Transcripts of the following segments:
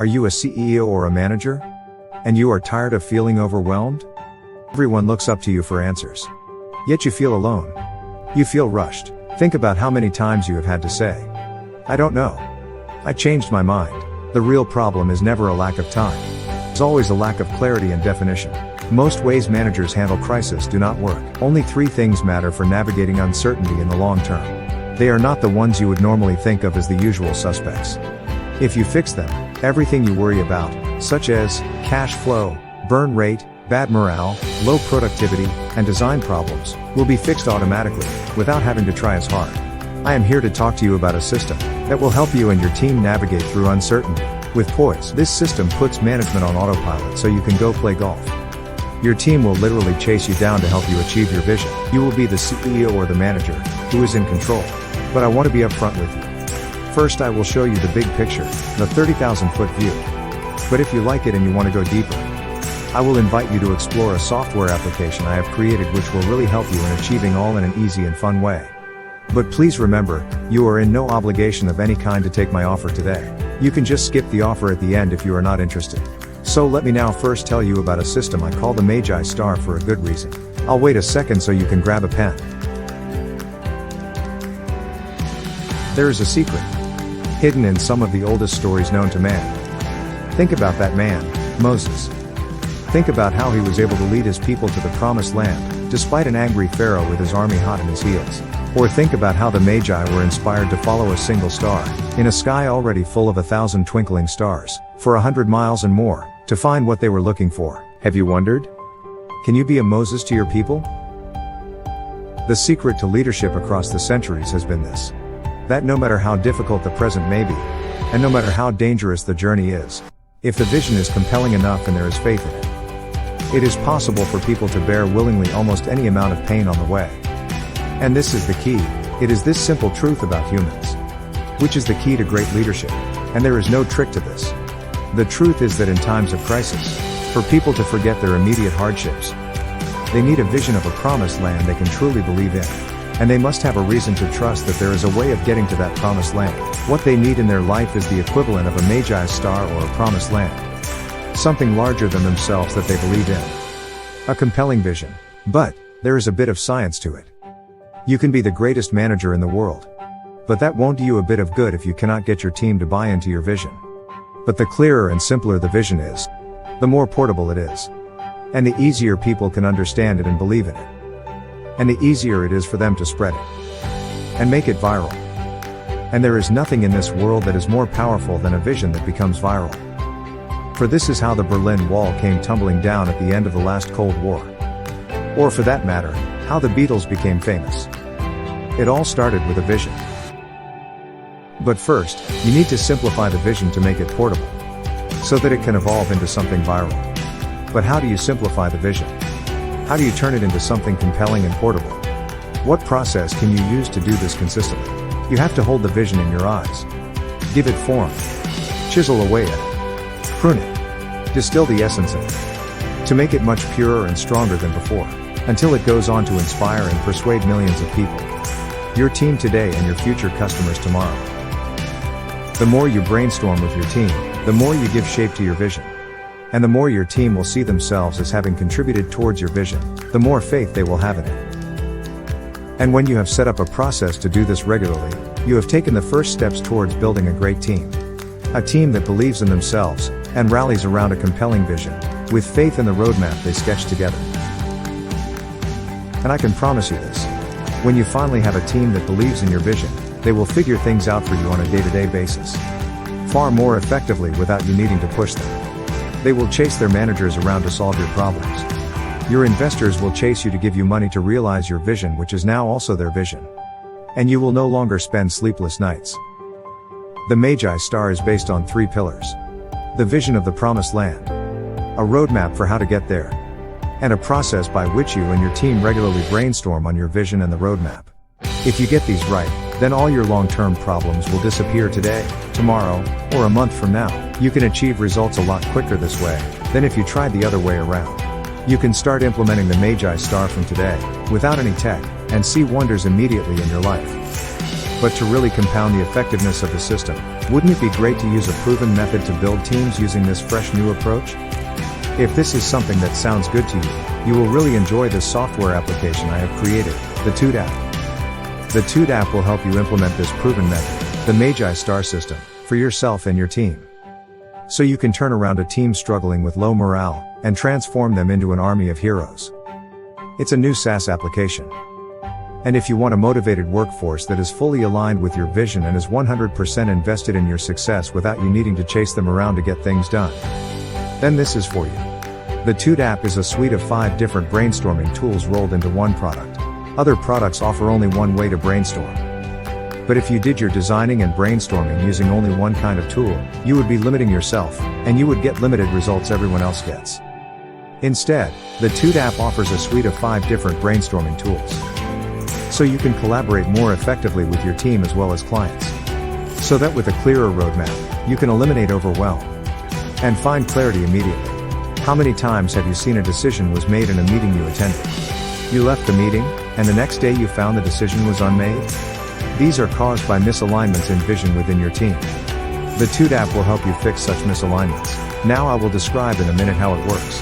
Are you a CEO or a manager? And you are tired of feeling overwhelmed? Everyone looks up to you for answers. Yet you feel alone. You feel rushed. Think about how many times you have had to say, "I don't know. I changed my mind." The real problem is never a lack of time. It's always a lack of clarity and definition. Most ways managers handle crisis do not work. Only 3 things matter for navigating uncertainty in the long term. They are not the ones you would normally think of as the usual suspects. If you fix them, everything you worry about, such as cash flow, burn rate, bad morale, low productivity, and design problems, will be fixed automatically, without having to try as hard. I am here to talk to you about a system that will help you and your team navigate through uncertainty. With Poise, this system puts management on autopilot so you can go play golf. Your team will literally chase you down to help you achieve your vision. You will be the CEO or the manager, who is in control. But I want to be upfront with you. First, I will show you the big picture, the 30,000-foot view. But if you like it and you want to go deeper, I will invite you to explore a software application I have created which will really help you in achieving all in an easy and fun way. But please remember, you are in no obligation of any kind to take my offer today. You can just skip the offer at the end if you are not interested. So let me now first tell you about a system I call the Magi Star for a good reason. I'll wait a second so you can grab a pen. There is a secret hidden in some of the oldest stories known to man. Think about that man, Moses. Think about how he was able to lead his people to the promised land, despite an angry Pharaoh with his army hot in his heels. Or think about how the Magi were inspired to follow a single star, in a sky already full of 1,000 twinkling stars, for 100 miles and more, to find what they were looking for. Have you wondered? Can you be a Moses to your people? The secret to leadership across the centuries has been this: that no matter how difficult the present may be, and no matter how dangerous the journey is, if the vision is compelling enough and there is faith in it, it is possible for people to bear willingly almost any amount of pain on the way. And this is the key. It is this simple truth about humans, which is the key to great leadership. And there is no trick to this. The truth is that in times of crisis, for people to forget their immediate hardships, they need a vision of a promised land they can truly believe in. And they must have a reason to trust that there is a way of getting to that promised land. What they need in their life is the equivalent of a Magi star or a promised land. Something larger than themselves that they believe in. A compelling vision. But there is a bit of science to it. You can be the greatest manager in the world, but that won't do you a bit of good if you cannot get your team to buy into your vision. But the clearer and simpler the vision is, the more portable it is. And the easier people can understand it and believe in it. And the easier it is for them to spread it and make it viral. And there is nothing in this world that is more powerful than a vision that becomes viral. For this is how the Berlin Wall came tumbling down at the end of the last Cold War. Or for that matter, how the Beatles became famous. It all started with a vision. But first, you need to simplify the vision to make it portable, so that it can evolve into something viral. But how do you simplify the vision? How do you turn it into something compelling and portable? What process can you use to do this consistently? You have to hold the vision in your eyes. Give it form. Chisel away at it. Prune it. Distill the essence of it. To make it much purer and stronger than before. Until it goes on to inspire and persuade millions of people. Your team today and your future customers tomorrow. The more you brainstorm with your team, the more you give shape to your vision. And the more your team will see themselves as having contributed towards your vision, the more faith they will have in it. And when you have set up a process to do this regularly, you have taken the first steps towards building a great team. A team that believes in themselves, and rallies around a compelling vision, with faith in the roadmap they sketch together. And I can promise you this. When you finally have a team that believes in your vision, they will figure things out for you on a day-to-day basis. Far more effectively without you needing to push them. They will chase their managers around to solve your problems. Your investors will chase you to give you money to realize your vision, which is now also their vision. And you will no longer spend sleepless nights. The Magi Star is based on 3 pillars. The vision of the promised land. A roadmap for how to get there. And a process by which you and your team regularly brainstorm on your vision and the roadmap. If you get these right, then all your long-term problems will disappear today, tomorrow, or a month from now. You can achieve results a lot quicker this way than if you tried the other way around. You can start implementing the Magi Star from today, without any tech, and see wonders immediately in your life. But to really compound the effectiveness of the system, wouldn't it be great to use a proven method to build teams using this fresh new approach? If this is something that sounds good to you, you will really enjoy this software application I have created, the Toot App. The Toot App will help you implement this proven method, the Magi Star System, for yourself and your team. So you can turn around a team struggling with low morale, and transform them into an army of heroes. It's a new SaaS application. And if you want a motivated workforce that is fully aligned with your vision and is 100% invested in your success without you needing to chase them around to get things done, then this is for you. The Toot App is a suite of 5 different brainstorming tools rolled into one product. Other products offer only one way to brainstorm. But if you did your designing and brainstorming using only one kind of tool, you would be limiting yourself, and you would get limited results everyone else gets. Instead, the Toot App offers a suite of 5 different brainstorming tools. So you can collaborate more effectively with your team as well as clients. So that with a clearer roadmap, you can eliminate overwhelm and find clarity immediately. How many times have you seen a decision was made in a meeting you attended? You left the meeting, and the next day you found the decision was unmade? These are caused by misalignments in vision within your team. The Toot App will help you fix such misalignments. Now I will describe in a minute how it works.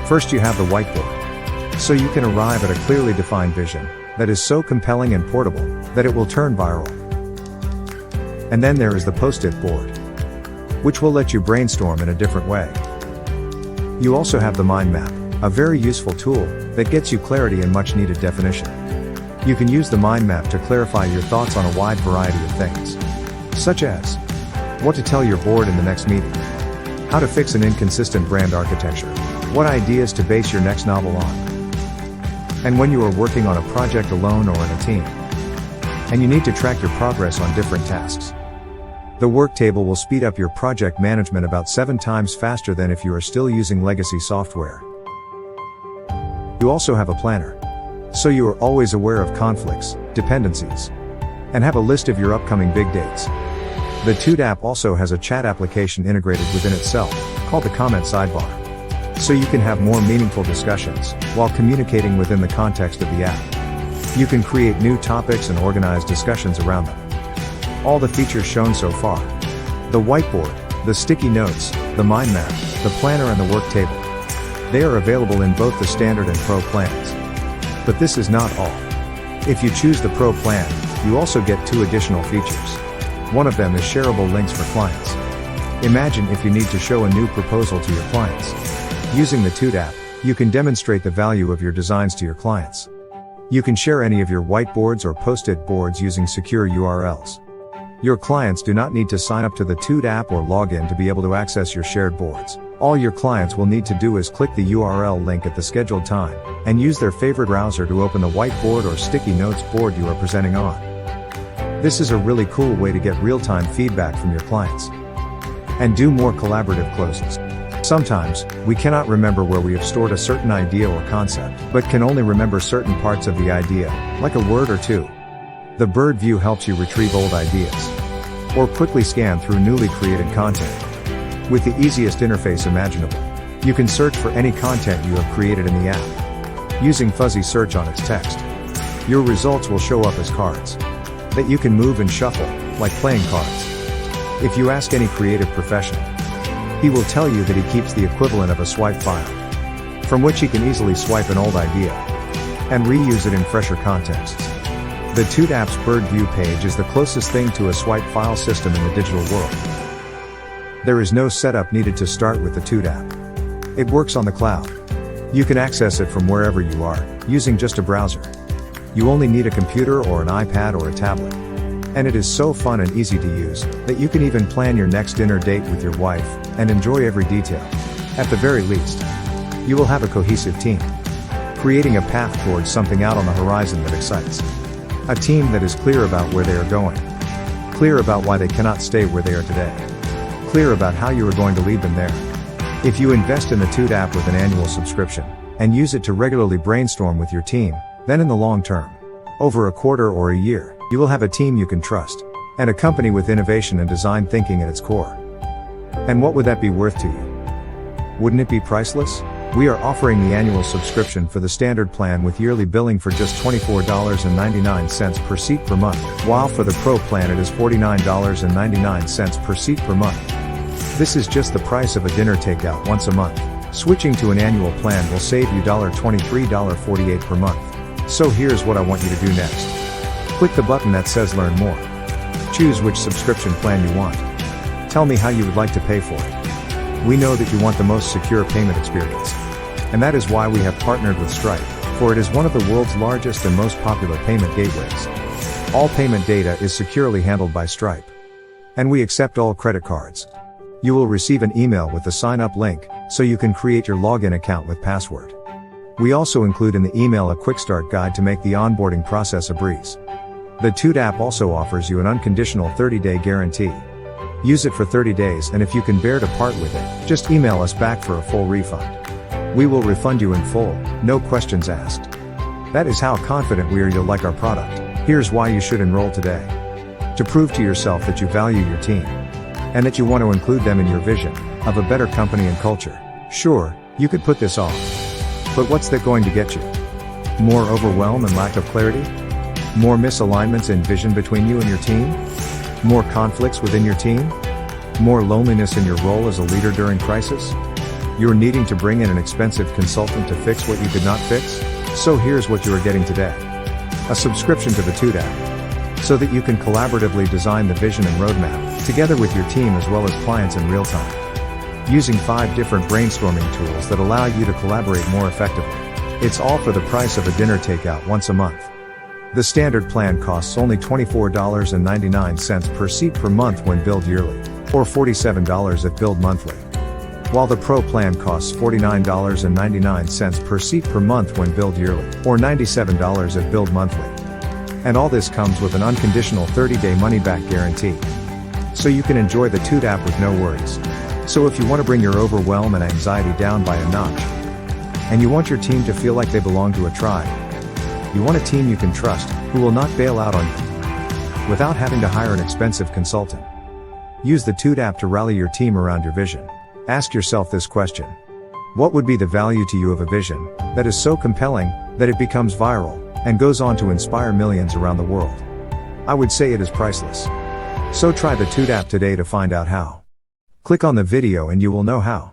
First, you have the whiteboard. So you can arrive at a clearly defined vision that is so compelling and portable that it will turn viral. And then there is the post-it board, which will let you brainstorm in a different way. You also have the mind map, a very useful tool that gets you clarity and much needed definition. You can use the mind map to clarify your thoughts on a wide variety of things, such as what to tell your board in the next meeting, how to fix an inconsistent brand architecture, what ideas to base your next novel on, and when you are working on a project alone or in a team, and you need to track your progress on different tasks. The work table will speed up your project management about 7 times faster than if you are still using legacy software. You also have a planner, so you are always aware of conflicts, dependencies, and have a list of your upcoming big dates. The Toot App also has a chat application integrated within itself, called the comment sidebar. So you can have more meaningful discussions, while communicating within the context of the app. You can create new topics and organize discussions around them. All the features shown so far, the whiteboard, the sticky notes, the mind map, the planner and the work table, they are available in both the standard and pro plans. But this is not all. If you choose the pro plan, you also get 2 additional features. One of them is shareable links for clients. Imagine if you need to show a new proposal to your clients. Using the Toot App, you can demonstrate the value of your designs to your clients. You can share any of your whiteboards or post-it boards using secure URLs. Your clients do not need to sign up to the Toot App or log in to be able to access your shared boards. All your clients will need to do is click the URL link at the scheduled time, and use their favorite browser to open the whiteboard or sticky notes board you are presenting on. This is a really cool way to get real-time feedback from your clients and do more collaborative closes. Sometimes, we cannot remember where we have stored a certain idea or concept, but can only remember certain parts of the idea, like a word or 2. The bird view helps you retrieve old ideas, or quickly scan through newly created content. With the easiest interface imaginable, you can search for any content you have created in the app, using fuzzy search on its text. Your results will show up as cards that you can move and shuffle, like playing cards. If you ask any creative professional, he will tell you that he keeps the equivalent of a swipe file, from which he can easily swipe an old idea and reuse it in fresher contexts. The Toot App's bird view page is the closest thing to a swipe file system in the digital world. There is no setup needed to start with the Toot App. It works on the cloud. You can access it from wherever you are, using just a browser. You only need a computer or an iPad or a tablet. And it is so fun and easy to use, that you can even plan your next dinner date with your wife, and enjoy every detail. At the very least, you will have a cohesive team, creating a path towards something out on the horizon that excites. A team that is clear about where they are going, clear about why they cannot stay where they are today, clear about how you are going to lead them there. If you invest in the Toot App with an annual subscription, and use it to regularly brainstorm with your team, then in the long term, over a quarter or a year, you will have a team you can trust, and a company with innovation and design thinking at its core. And what would that be worth to you? Wouldn't it be priceless? We are offering the annual subscription for the standard plan with yearly billing for just $24.99 per seat per month, while for the Pro plan it is $49.99 per seat per month. This is just the price of a dinner takeout once a month. Switching to an annual plan will save you $23.48 per month. So here's what I want you to do next. Click the button that says Learn More. Choose which subscription plan you want. Tell me how you would like to pay for it. We know that you want the most secure payment experience. And that is why we have partnered with Stripe, for it is one of the world's largest and most popular payment gateways. All payment data is securely handled by Stripe. And we accept all credit cards. You will receive an email with the sign-up link, so you can create your login account with password. We also include in the email a quick start guide to make the onboarding process a breeze. The Toot app also offers you an unconditional 30-day guarantee. Use it for 30 days, and if you can bear to part with it, just email us back for a full refund. We will refund you in full, no questions asked. That is how confident we are you'll like our product. Here's why you should enroll today. To prove to yourself that you value your team, and that you want to include them in your vision of a better company and culture. Sure, you could put this off. But what's that going to get you? More overwhelm and lack of clarity? More misalignments in vision between you and your team? More conflicts within your team? More loneliness in your role as a leader during crisis? You're needing to bring in an expensive consultant to fix what you could not fix? So here's what you are getting today. A subscription to the Toot app, so that you can collaboratively design the vision and roadmap, together with your team as well as clients in real time. Using 5 different brainstorming tools that allow you to collaborate more effectively. It's all for the price of a dinner takeout once a month. The standard plan costs only $24.99 per seat per month when billed yearly, or $47 if billed monthly. While the Pro plan costs $49.99 per seat per month when billed yearly, or $97 if billed monthly. And all this comes with an unconditional 30-day money-back guarantee. So you can enjoy the Toot app with no worries. So if you want to bring your overwhelm and anxiety down by a notch, and you want your team to feel like they belong to a tribe, you want a team you can trust, who will not bail out on you, without having to hire an expensive consultant. Use the Toot app to rally your team around your vision. Ask yourself this question. What would be the value to you of a vision that is so compelling that it becomes viral and goes on to inspire millions around the world? I would say it is priceless. So try the Toot app today to find out how. Click on the video and you will know how.